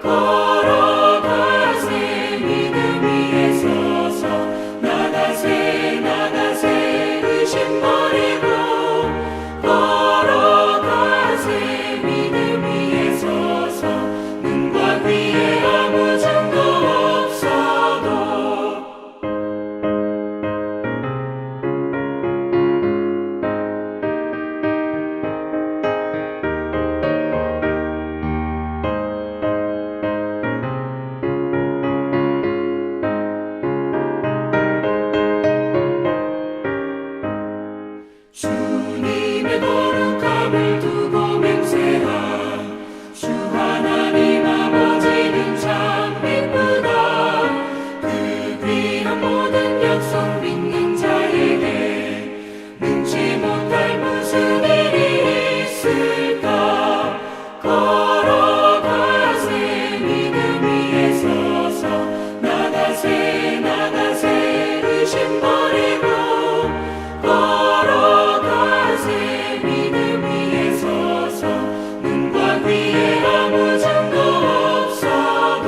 걸어가세 믿음 위에 서서 나가세 나가세 의심 버리고 걸어가세 믿음 위에 서서 눈과 귀에 아무 증거 없어도 주님의 거룩함을 두고 맹세하 주 하나님 아버지는 참 기쁘다 그 귀한 모든 약속 믿는 자에게 능치 못할 무슨 일이 있을까 걸어가세 믿음 위에 서서 나가세 나가세 의심 버리고 걸어가세 믿음 위에 서서 눈과 귀에 아무 증거 없어도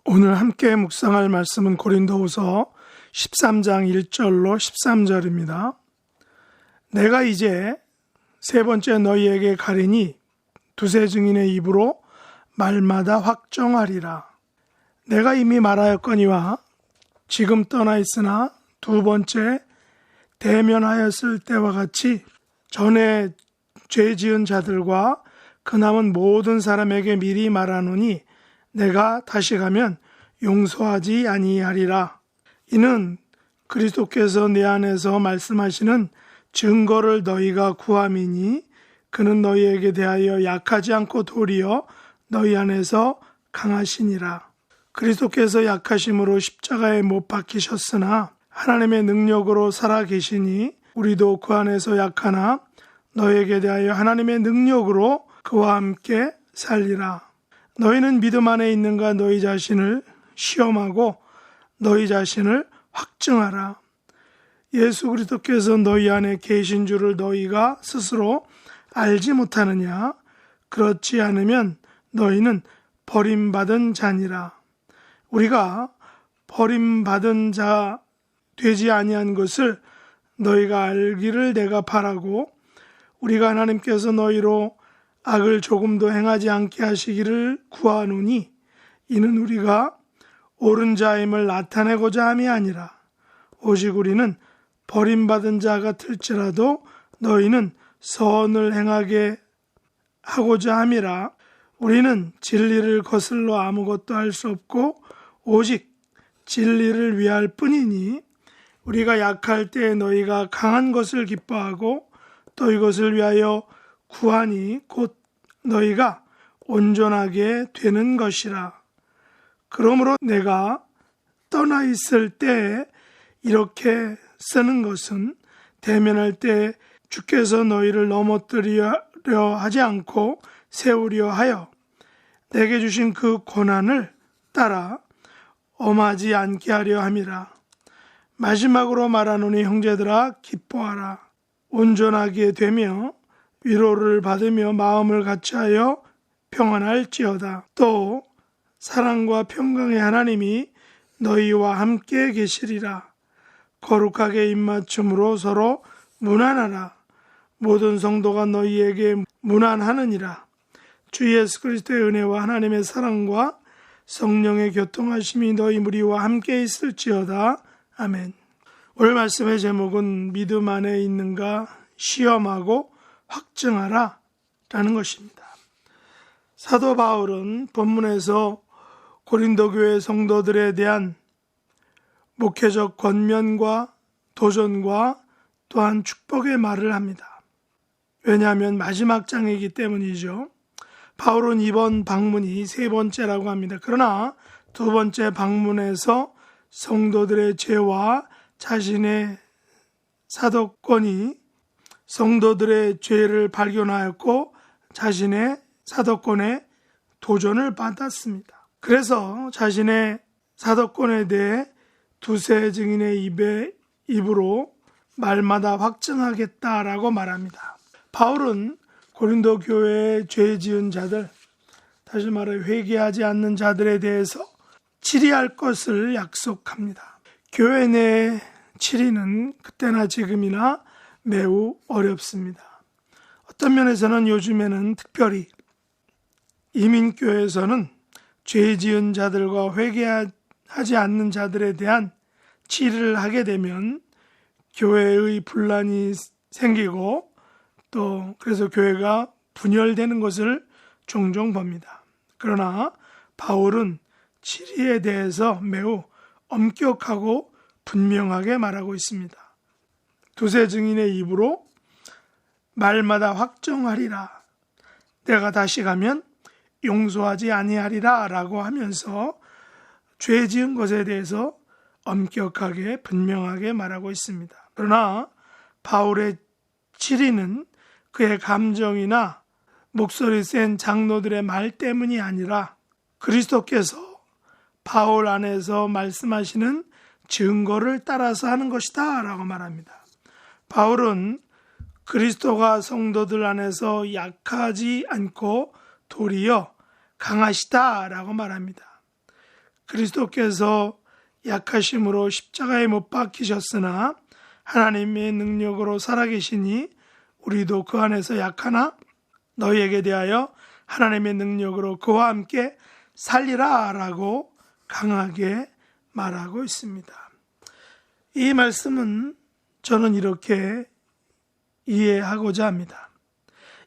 오늘 함께 묵상할 말씀은 고린도후서 13장 1절로 13절입니다. 내가 이제 세 번째 너희에게 가리니 두세 증인의 입으로 말마다 확정하리라. 내가 이미 말하였거니와 지금 떠나 있으나 두 번째 대면하였을 때와 같이 전에 죄 지은 자들과 그 남은 모든 사람에게 미리 말하노니 내가 다시 가면 용서하지 아니하리라. 이는 그리스도께서 내 안에서 말씀하시는 증거를 너희가 구함이니 그는 너희에게 대하여 약하지 않고 도리어 너희 안에서 강하시니라. 그리스도께서 약하심으로 십자가에 못 박히셨으나 하나님의 능력으로 살아 계시니 우리도 그 안에서 약하나 너희에게 대하여 하나님의 능력으로 그와 함께 살리라. 너희는 믿음 안에 있는가 너희 자신을 시험하고 너희 자신을 확증하라. 예수 그리스도께서 너희 안에 계신 줄을 너희가 스스로 알지 못하느냐? 그렇지 않으면 너희는 버림받은 자니라. 우리가 버림받은 자 되지 아니한 것을 너희가 알기를 내가 바라고 우리가 하나님께서 너희로 악을 조금도 행하지 않게 하시기를 구하노니 이는 우리가 옳은 자임을 나타내고자 함이 아니라 오직 우리는 버림받은 자 같을지라도 너희는 선을 행하게 하고자 함이라. 우리는 진리를 거슬러 아무것도 할 수 없고 오직 진리를 위할 뿐이니 우리가 약할 때 너희가 강한 것을 기뻐하고 또 이것을 위하여 구하니 곧 너희가 온전하게 되는 것이라. 그러므로 내가 떠나 있을 때 이렇게 쓰는 것은 대면할 때 주께서 너희를 넘어뜨리려 하지 않고 세우려 하여 내게 주신 그 고난을 따라 엄하지 않게 하려 함이라. 마지막으로 말하노니 형제들아 기뻐하라. 온전하게 되며 위로를 받으며 마음을 같이하여 평안할지어다. 또 사랑과 평강의 하나님이 너희와 함께 계시리라. 거룩하게 입맞춤으로 서로 문안하라. 모든 성도가 너희에게 문안하느니라. 주 예수 그리스도의 은혜와 하나님의 사랑과 성령의 교통하심이 너희 무리와 함께 있을지어다. 아멘. 오늘 말씀의 제목은 믿음 안에 있는가 시험하고 확증하라 라는 것입니다. 사도 바울은 본문에서 고린도 교회 성도들에 대한 목회적 권면과 도전과 또한 축복의 말을 합니다. 왜냐하면 마지막 장이기 때문이죠. 바울은 이번 방문이 세 번째라고 합니다. 그러나 두 번째 방문에서 성도들의 죄와 자신의 사도권이 성도들의 죄를 발견하였고 자신의 사도권에 도전을 받았습니다. 그래서 자신의 사도권에 대해 두세 증인의 입으로 말마다 확증하겠다라고 말합니다. 바울은 고린도 교회의 죄 지은 자들, 다시 말해 회개하지 않는 자들에 대해서 치리할 것을 약속합니다. 교회 내 치리는 그때나 지금이나 매우 어렵습니다. 어떤 면에서는 요즘에는 특별히 이민교회에서는 죄 지은 자들과 회개하지 않는 자들에 대한 치리를 하게 되면 교회의 분란이 생기고 또 그래서 교회가 분열되는 것을 종종 봅니다. 그러나 바울은 치리에 대해서 매우 엄격하고 분명하게 말하고 있습니다. 두세 증인의 입으로 말마다 확정하리라. 내가 다시 가면 용서하지 아니하리라 라고 하면서 죄 지은 것에 대해서 엄격하게 분명하게 말하고 있습니다. 그러나 바울의 치리는 그의 감정이나 목소리 센 장로들의 말 때문이 아니라 그리스도께서 바울 안에서 말씀하시는 증거를 따라서 하는 것이다 라고 말합니다. 바울은 그리스도가 성도들 안에서 약하지 않고 도리어 강하시다 라고 말합니다. 그리스도께서 약하심으로 십자가에 못 박히셨으나 하나님의 능력으로 살아계시니 우리도 그 안에서 약하나 너희에게 대하여 하나님의 능력으로 그와 함께 살리라 라고 강하게 말하고 있습니다. 이 말씀은 저는 이렇게 이해하고자 합니다.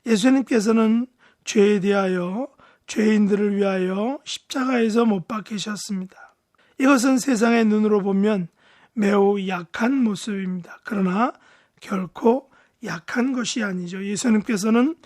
예수님께서는 죄에 대하여 죄인들을 위하여 십자가에서 못 박히셨습니다. 이것은 세상의 눈으로 보면 매우 약한 모습입니다. 그러나 결코 약한 것이 아니죠. 예수님께서는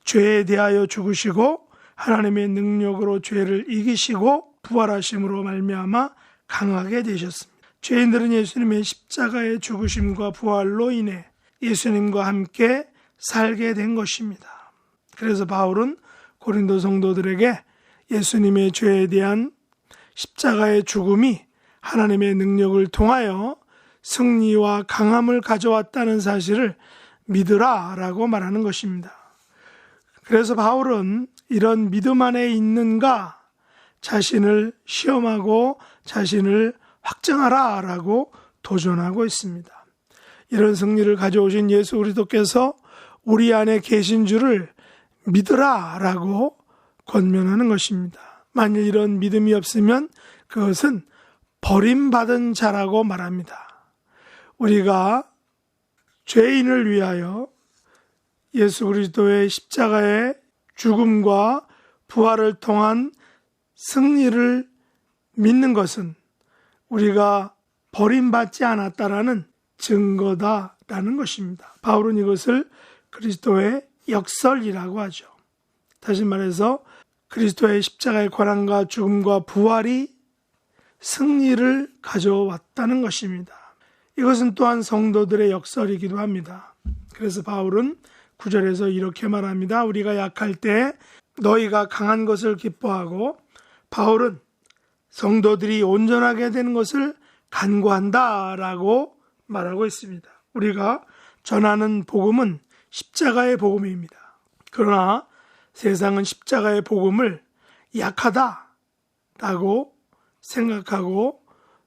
죄에 대하여 죽으시고 하나님의 능력으로 죄를 이기시고 부활하심으로 말미암아 강하게 되셨습니다. 죄인들은 예수님의 십자가의 죽으심과 부활로 인해 예수님과 함께 살게 된 것입니다. 그래서 바울은 고린도 성도들에게 예수님의 죄에 대한 십자가의 죽음이 하나님의 능력을 통하여 승리와 강함을 가져왔다는 사실을 믿으라 라고 말하는 것입니다. 그래서 바울은 이런 믿음 안에 있는가 자신을 시험하고 자신을 확증하라 라고 도전하고 있습니다. 이런 승리를 가져오신 예수 그리스도께서 우리 안에 계신 줄을 믿으라 라고 권면하는 것입니다. 만일 이런 믿음이 없으면 그것은 버림받은 자라고 말합니다. 우리가 죄인을 위하여 예수 그리스도의 십자가의 죽음과 부활을 통한 승리를 믿는 것은 우리가 버림받지 않았다라는 증거다라는 것입니다. 바울은 이것을 그리스도의 역설이라고 하죠. 다시 말해서 그리스도의 십자가의 고난과 죽음과 부활이 승리를 가져왔다는 것입니다. 이것은 또한 성도들의 역설이기도 합니다. 그래서 바울은 9절에서 이렇게 말합니다. 우리가 약할 때 너희가 강한 것을 기뻐하고, 바울은 성도들이 온전하게 되는 것을 간구한다 라고 말하고 있습니다. 우리가 전하는 복음은 십자가의 복음입니다. 그러나 세상은 십자가의 복음을 약하다 라고 생각하고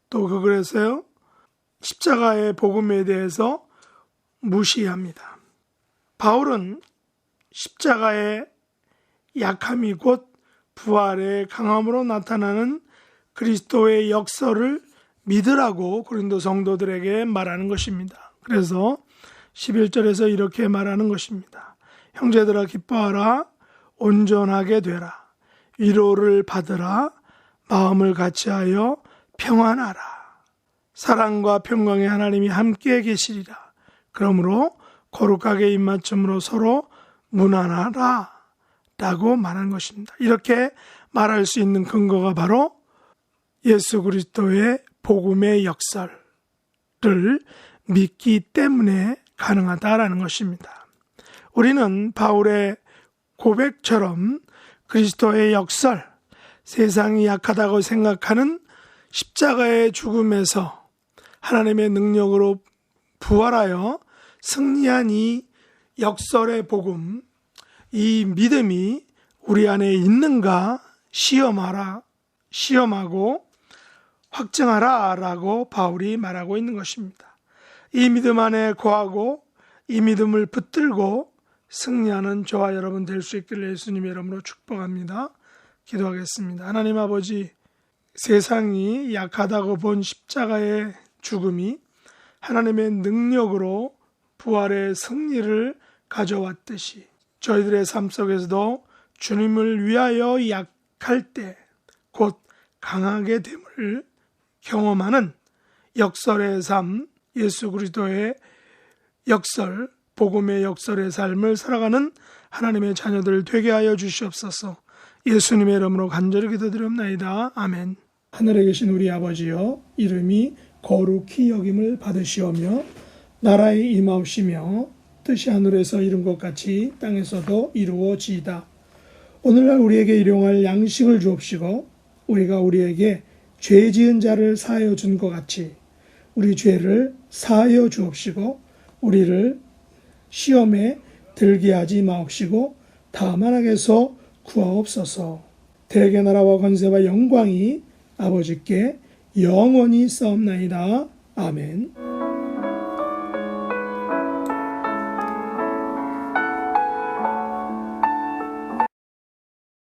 또 그래서요 십자가의 복음에 대해서 무시합니다. 바울은 십자가의 약함이 곧 부활의 강함으로 나타나는 그리스도의 역사를 믿으라고 고린도 성도들에게 말하는 것입니다. 그래서 11절에서 이렇게 말하는 것입니다. 형제들아 기뻐하라, 온전하게 되라, 위로를 받으라, 마음을 같이하여 평안하라. 사랑과 평강의 하나님이 함께 계시리라. 그러므로 거룩하게 입맞춤으로 서로 문안하라 라고 말한 것입니다. 이렇게 말할 수 있는 근거가 바로 예수 그리스도의 복음의 역사를 믿기 때문에 가능하다라는 것입니다. 우리는 바울의 고백처럼 그리스도의 역설, 세상이 약하다고 생각하는 십자가의 죽음에서 하나님의 능력으로 부활하여 승리한 이 역설의 복음, 이 믿음이 우리 안에 있는가 시험하고 확증하라 라고 바울이 말하고 있는 것입니다. 이 믿음 안에 거하고 이 믿음을 붙들고 승리하는 저와 여러분 될 수 있기를 예수님의 이름으로 축복합니다. 기도하겠습니다. 하나님 아버지, 세상이 약하다고 본 십자가의 죽음이 하나님의 능력으로 부활의 승리를 가져왔듯이 저희들의 삶 속에서도 주님을 위하여 약할 때 곧 강하게 됨을 경험하는 역설의 삶, 예수 그리스도의 역설, 복음의 역설의 삶을 살아가는 하나님의 자녀들 되게 하여 주시옵소서. 예수님의 이름으로 간절히 기도드립나이다. 아멘. 하늘에 계신 우리 아버지여, 이름이 거룩히 여김을 받으시오며 나라의 임하옵시며 뜻이 하늘에서 이룬 것 같이 땅에서도 이루어지이다. 오늘날 우리에게 일용할 양식을 주옵시고 우리가 우리에게 죄 지은 자를 사하여 준 것 같이 우리 죄를 사하여 주옵시고 우리를 시험에 들게 하지 마옵시고 다만 악에서 구하옵소서. 대개 나라와 권세와 영광이 아버지께 영원히 싸움나이다. 아멘.